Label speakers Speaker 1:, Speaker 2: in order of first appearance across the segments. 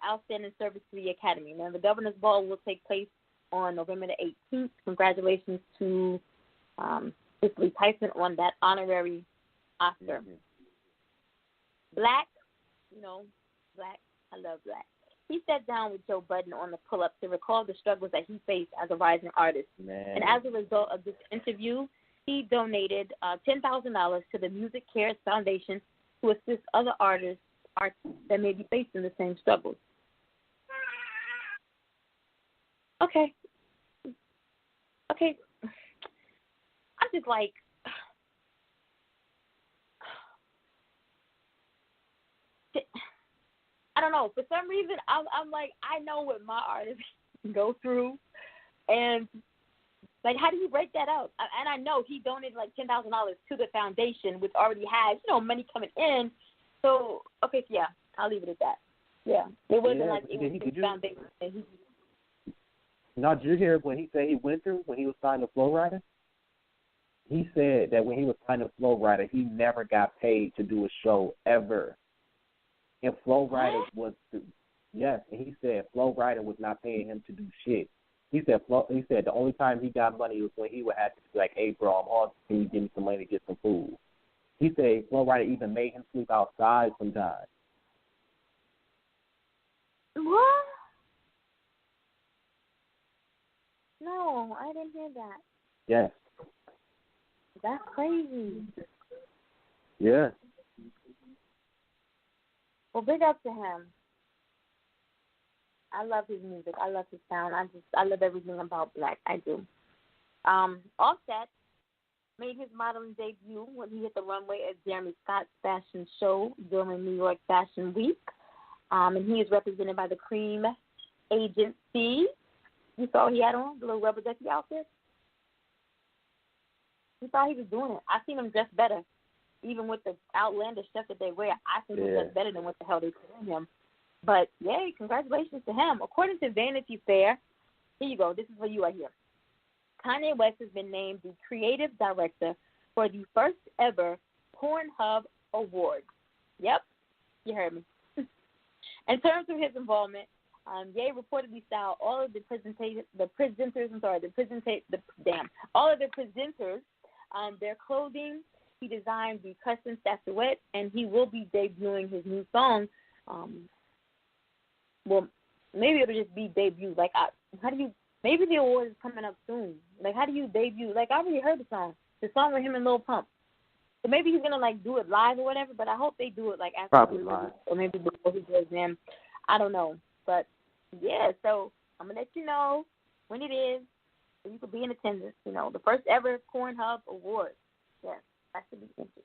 Speaker 1: outstanding service to the Academy. Now, the Governor's Ball will take place on November the 18th. Congratulations to Cicely Tyson on that honorary Oscar.
Speaker 2: Mm-hmm.
Speaker 1: Black, Black, I love Black. He sat down with Joe Budden on the pull-up to recall the struggles that he faced as a rising artist.
Speaker 2: Man.
Speaker 1: And as a result of this interview, he donated $10,000 to the Music Cares Foundation to assist other artists that may be facing the same struggles. Okay. I'm just like, I don't know. For some reason, I'm like, I know what my artists go through, and like, how do you break that up? And I know he donated like $10,000 to the foundation, which already has money coming in. So yeah, I'll leave it at that. Yeah, it wasn't like it was the foundation.
Speaker 2: Now, did you hear when he said he went through when he was signed to Flow Rider? He said that when he was signed to Flow Rider, he never got paid to do a show ever. And Flow Rider was, yes, and he said Flow Rider was not paying him to do shit. He said the only time he got money was when he would have to be like, hey, bro, I'm hungry. Can you give me some money to get some food? He said Flow Rider even made him sleep outside sometimes.
Speaker 1: What? No, I didn't hear that.
Speaker 2: Yes.
Speaker 1: That's crazy.
Speaker 2: Yeah.
Speaker 1: Well, big up to him. I love his music. I love his sound. I love everything about Black. I do. Offset made his modeling debut when he hit the runway at Jeremy Scott's fashion show during New York Fashion Week. And he is represented by the Cream Agency. You saw he had on the little rubber ducky outfit? You thought he was doing it. I seen him dressed better. Even with the outlandish stuff that they wear, I think him dressed better than what the hell they put in him. But, yay, congratulations to him. According to Vanity Fair, here you go. This is for you right here. Kanye West has been named the creative director for the first ever Pornhub Awards. Yep, you heard me. In terms of his involvement, Ye reportedly styled all of the presenters, their clothing. He designed the custom statuette, and he will be debuting his new song. Well, maybe it'll just be debut. Like, maybe the award is coming up soon. Like, how do you debut? Like, I already heard the song with him and Lil Pump. So maybe he's gonna like do it live or whatever. But I hope they do it like after,
Speaker 2: probably live,
Speaker 1: or maybe before he does them. I don't know, but yeah. So I'm gonna let you know when it is, so you could be in attendance. The first ever Pornhub Awards. Yes, that should be interesting.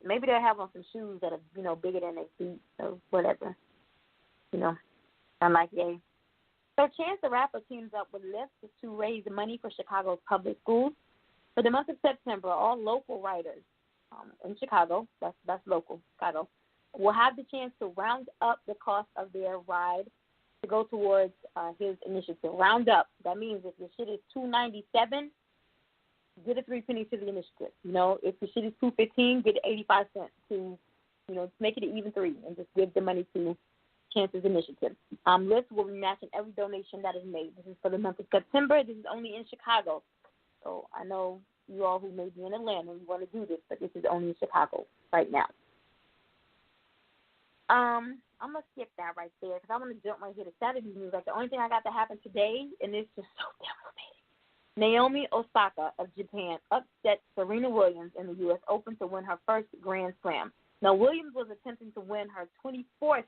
Speaker 1: Maybe they'll have on some shoes that are, bigger than their feet or whatever. I'm like, yay. So Chance the Rapper teams up with Lyft to raise money for Chicago's public schools. For the month of September, all local writers in Chicago, that's local, Chicago, will have the chance to round up the cost of their ride to go towards his initiative. Round up. That means if your shit is $2.97, get a 3 pennies to the initiative. If the shit is $2.15, get 85 cents to, make it an even 3 and just give the money to Chance's initiative. Lyft will be matching every donation that is made. This is for the month of September. This is only in Chicago. So I know you all who may be in Atlanta, you want to do this, but this is only in Chicago right now. I'm going to skip that right there because I want to jump right here to Saturday news. Like, the only thing I got to happen today, and it's just so devastating. Naomi Osaka of Japan upset Serena Williams in the U.S. Open to win her first Grand Slam. Now, Williams was attempting to win her 24th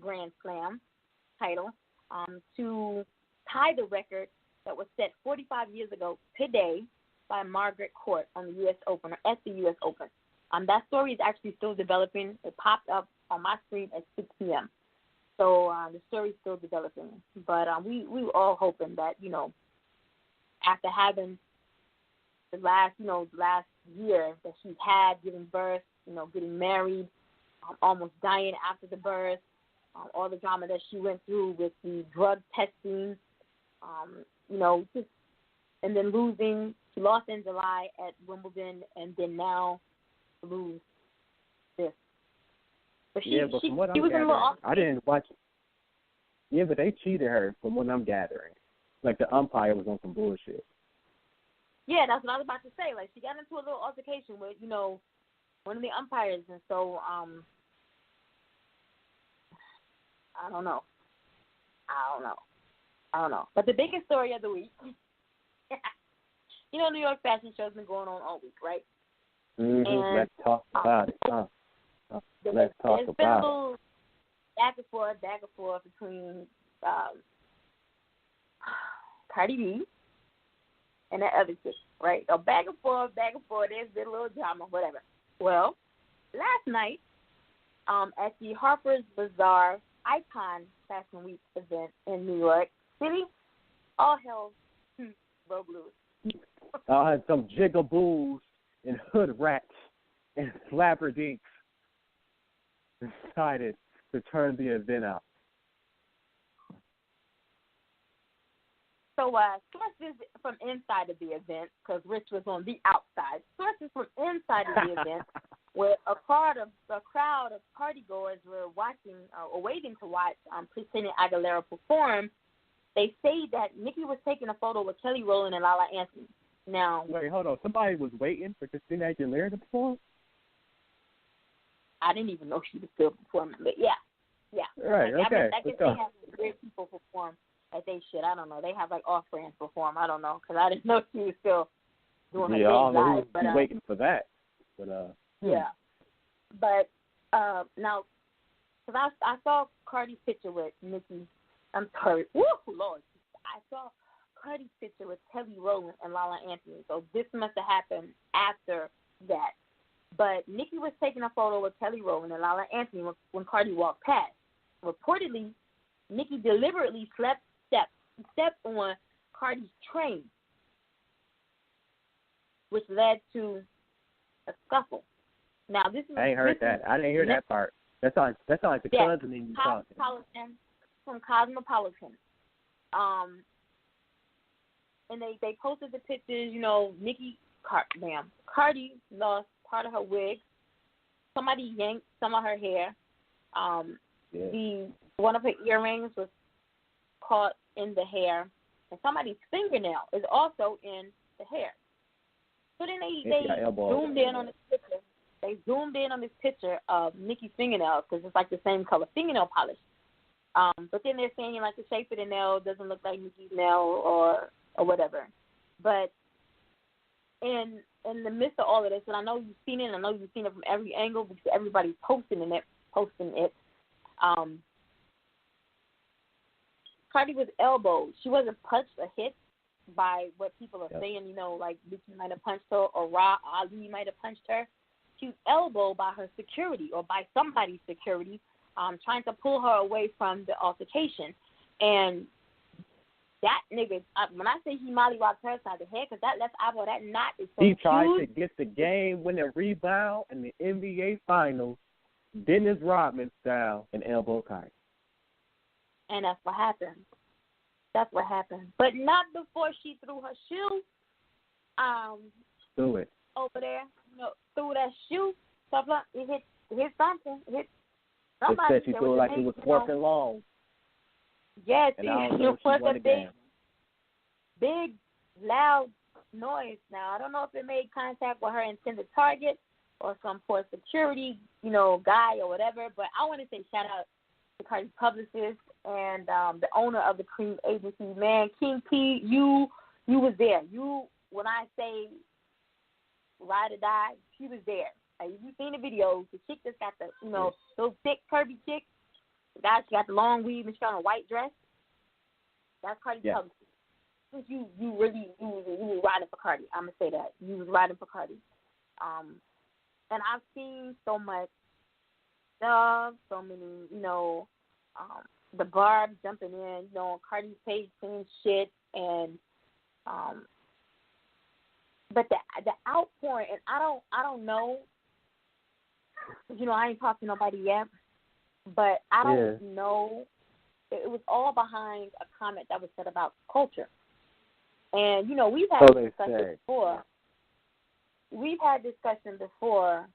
Speaker 1: Grand Slam title to tie the record that was set 45 years ago today by Margaret Court on the U.S. Open, or at the U.S. Open. That story is actually still developing. It popped up on my screen at 6 p.m. So the story is still developing. But we were all hoping that, after having the last year that she's had, giving birth, getting married, almost dying after the birth, all the drama that she went through with the drug testing, and then losing. She lost in July at Wimbledon, and then now lose this. But
Speaker 2: but from what I'm
Speaker 1: was
Speaker 2: gathering,
Speaker 1: a little off.
Speaker 2: I didn't watch it. Yeah, but they cheated her from what I'm gathering. Like the umpire was on some bullshit.
Speaker 1: Yeah, that's what I was about to say. Like she got into a little altercation with, one of the umpires, and so I don't know. But the biggest story of the week, New York Fashion Show's been going on all week, right?
Speaker 2: Mm-hmm.
Speaker 1: And
Speaker 2: let's talk about it. Let's talk
Speaker 1: there's been a
Speaker 2: about
Speaker 1: little back and forth between Cardi B and that other chick, right? So back and forth. There's been a little drama, whatever. Well, last night, at the Harper's Bazaar Icon Fashion Week event in New York City, all hell broke loose.
Speaker 2: I had some jigaboos and hood rats and slapperdinks decided to turn the event out.
Speaker 1: So sources from inside of the event, because Rich was on the outside, sources from inside of the event, where a crowd of partygoers were watching or waiting to watch Christina Aguilera perform, they say that Nicki was taking a photo with Kelly Rowland and Lala Anthony. Now,
Speaker 2: wait, hold on. Somebody was waiting for Christina Aguilera to perform?
Speaker 1: I didn't even know she was still performing, but yeah.
Speaker 2: Right, okay.
Speaker 1: I guess they have weird people perform at they shit. I don't know. They have like off-brands perform. I don't know, because I didn't know she was still doing her thing
Speaker 2: I don't know
Speaker 1: live.
Speaker 2: who's waiting for that. But
Speaker 1: yeah. But now, because I saw Cardi's picture with Nicki. I'm sorry. Woo, Lord. I saw Cardi's picture with Kelly Rowland and Lala Anthony. So this must have happened after that. But Nicki was taking a photo with Kelly Rowland and Lala Anthony when Cardi walked past. Reportedly, Nicki deliberately stepped on Cardi's train, which led to a scuffle. Now this is.
Speaker 2: I ain't heard that. I didn't hear that part. That's like the cousin in you talking.
Speaker 1: From Cosmopolitan. And they posted the pictures. Cardi lost part of her wig. Somebody yanked some of her hair. One of her earrings was caught in the hair, and somebody's fingernail is also in the hair. So then they zoomed in on this picture. They zoomed in on this picture of Nicki's fingernails because it's like the same color fingernail polish. But then they're saying like the shape of the nail doesn't look like Nicki's nail or whatever. But in the midst of all of this, and I know you've seen it, and I know you've seen it from every angle because everybody's posting it. Cardi was elbowed. She wasn't punched or hit by what people are saying, like Nicki might have punched her or Ali might have punched her. She was elbowed by her security or by somebody's security trying to pull her away from the altercation. And that nigga, when I say he mollywopped her side of the head, because that left eyeball, that knot is so huge.
Speaker 2: He tried to get the game-winning rebound in the NBA Finals, Dennis Rodman style, and elbow Cardi.
Speaker 1: And that's what happened. But not before she threw her shoe.
Speaker 2: Do it.
Speaker 1: Over there, threw that shoe. It hit something. It hit somebody.
Speaker 2: It said she threw it like it was 4th and long.
Speaker 1: Yes,
Speaker 2: and it was
Speaker 1: a big, loud noise. Now, I don't know if it made contact with her intended target or some poor security, guy or whatever, but I want to say shout out to Cardi's publicist and the owner of the Cream Agency. Man, King P, you was there. When I say ride or die, she was there. Like, if you've seen the videos, the chick that's got the, those thick, curvy chicks, the guy, she got the long weave and she got a white dress. That's Cardi's publicist. You was riding for Cardi. I'm going to say that. You was riding for Cardi. And I've seen so much stuff, so many, the Barb jumping in, on Cardi's page saying shit, and but the outpouring, and I don't know, I ain't talked to nobody yet, but I don't know. It was all behind a comment that was said about culture, and we've had discussion before. We've had discussion before.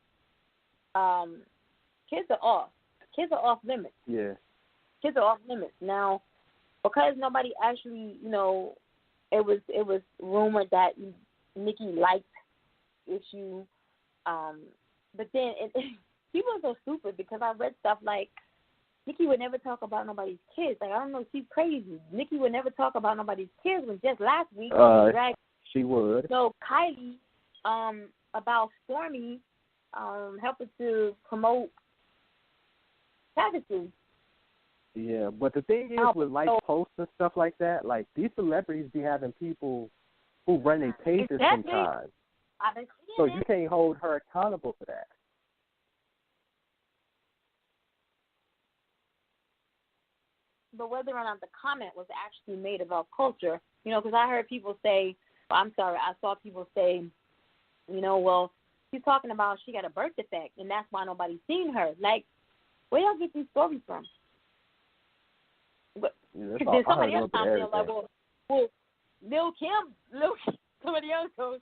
Speaker 1: Kids are off. kids are off limits.
Speaker 2: Yeah.
Speaker 1: Kids are off limits. Now, because nobody actually, it was rumored that Nikki liked Issue, but then people are so stupid because I read stuff like Nikki would never talk about nobody's kids. Like, I don't know, she's crazy. Nikki would never talk about nobody's kids when just last week
Speaker 2: she would.
Speaker 1: So Kylie, about Stormy, helping to promote Pegasus.
Speaker 2: Yeah, but the thing is with posts and stuff like that, like these celebrities be having people who run their pages sometimes. So you can't hold her accountable for that.
Speaker 1: But whether or not the comment was actually made about culture, because I heard people say, I saw people say, well, she's talking about she got a birth defect, and that's why nobody's seen her. Like, where y'all get these stories from? Then somebody else out there like, well, Lil Kim, somebody else goes,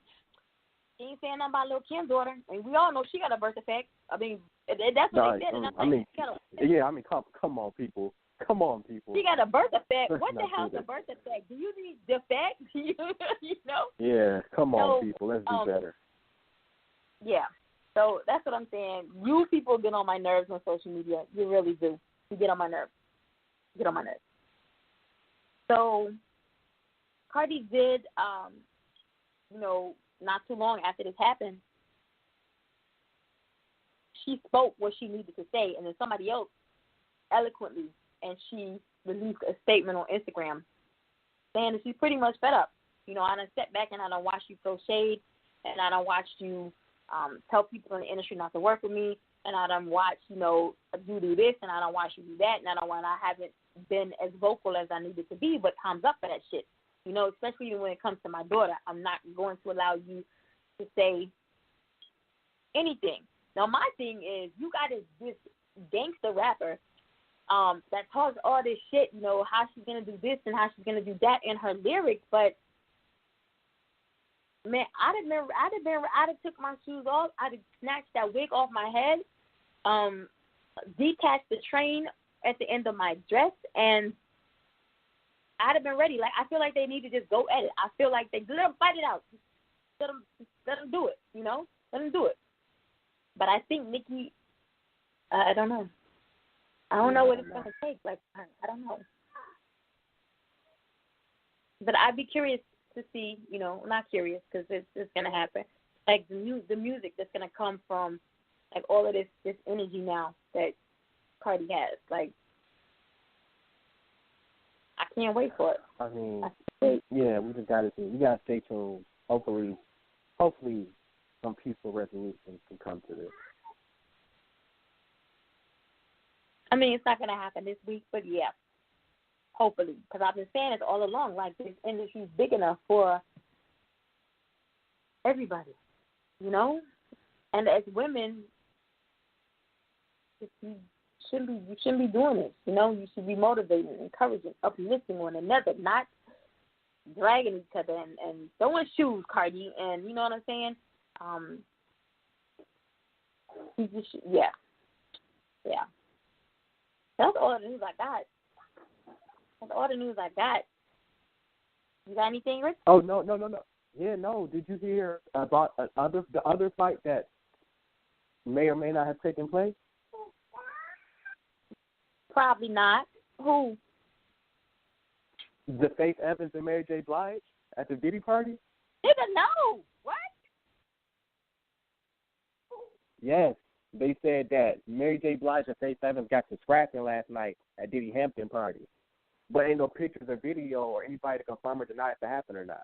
Speaker 1: she ain't saying nothing about Lil Kim's daughter, and we all know she got a birth defect. I mean, that's what they said. And
Speaker 2: come on, people. Come on, people.
Speaker 1: She got a birth defect. What the hell's a birth defect? Do you need defect?
Speaker 2: Yeah, come on, people. Let's do better.
Speaker 1: Yeah. So that's what I'm saying. You people get on my nerves on social media. You really do. You get on my nerves. So Cardi did, not too long after this happened, she spoke what she needed to say, and then somebody else eloquently, and she released a statement on Instagram saying that she's pretty much fed up. I done step back and I done watched you throw shade, and I done watched you tell people in the industry not to work with me, and I done watched, you do this, and I done watch you do that, and I haven't been as vocal as I needed to be, but time's up for that shit. Especially when it comes to my daughter, I'm not going to allow you to say anything. Now, my thing is, you got this gangster rapper that talks all this shit, how she's going to do this and how she's going to do that in her lyrics, but, man, I'd have took my shoes off, I'd have snatched that wig off my head, detached the train at the end of my dress, and I'd have been ready. Like, I feel like they need to just go at it. I feel like they let them fight it out. Let them do it, Let them do it. But I think Nikki, I don't know. I don't know what it's going to take. Like, I don't know. But I'd be curious to see, not curious because it's going to happen. Like, the music that's going to come from, like, all of this energy now that Cardi has. Like, I can't wait for it.
Speaker 2: I mean, yeah, we just got to see. We got to stay tuned. Hopefully, some peaceful resolution can come to this.
Speaker 1: I mean, it's not going to happen this week, but yeah, hopefully. Because I've been saying it all along, like, this industry's big enough for everybody, And as women, you shouldn't be doing it, You should be motivating, encouraging, uplifting one another, not dragging each other and throwing shoes, Cardi, and you know what I'm saying? Yeah. That's all the news I got. You got anything, Rich?
Speaker 2: Oh, no. Yeah, no. Did you hear about the other fight that may or may not have taken place?
Speaker 1: Probably not. Who?
Speaker 2: The Faith Evans and Mary J. Blige at the Diddy party?
Speaker 1: Nigga, no. What?
Speaker 2: Yes. They said that Mary J. Blige and Faith Evans got to scrapping last night at Diddy Hampton party. But ain't no pictures or video or anybody to confirm or deny if it happened or not.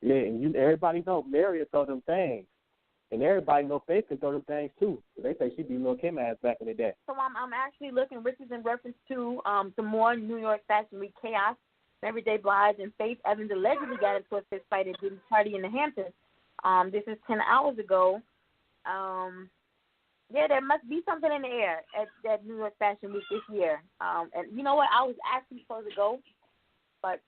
Speaker 2: Yeah, and everybody know Mary will throw them things. And everybody know Faith can throw them things too. They say she beat Lil' Kim ass back in the day.
Speaker 1: So I'm actually looking, Rich is in reference to some more New York Fashion Week chaos. Mary J. Blige and Faith Evans allegedly got into a fist fight at Diddy's party in the Hamptons. This is 10 hours ago. Yeah, there must be something in the air at that New York Fashion Week this year. And you know what? I was actually supposed to go, but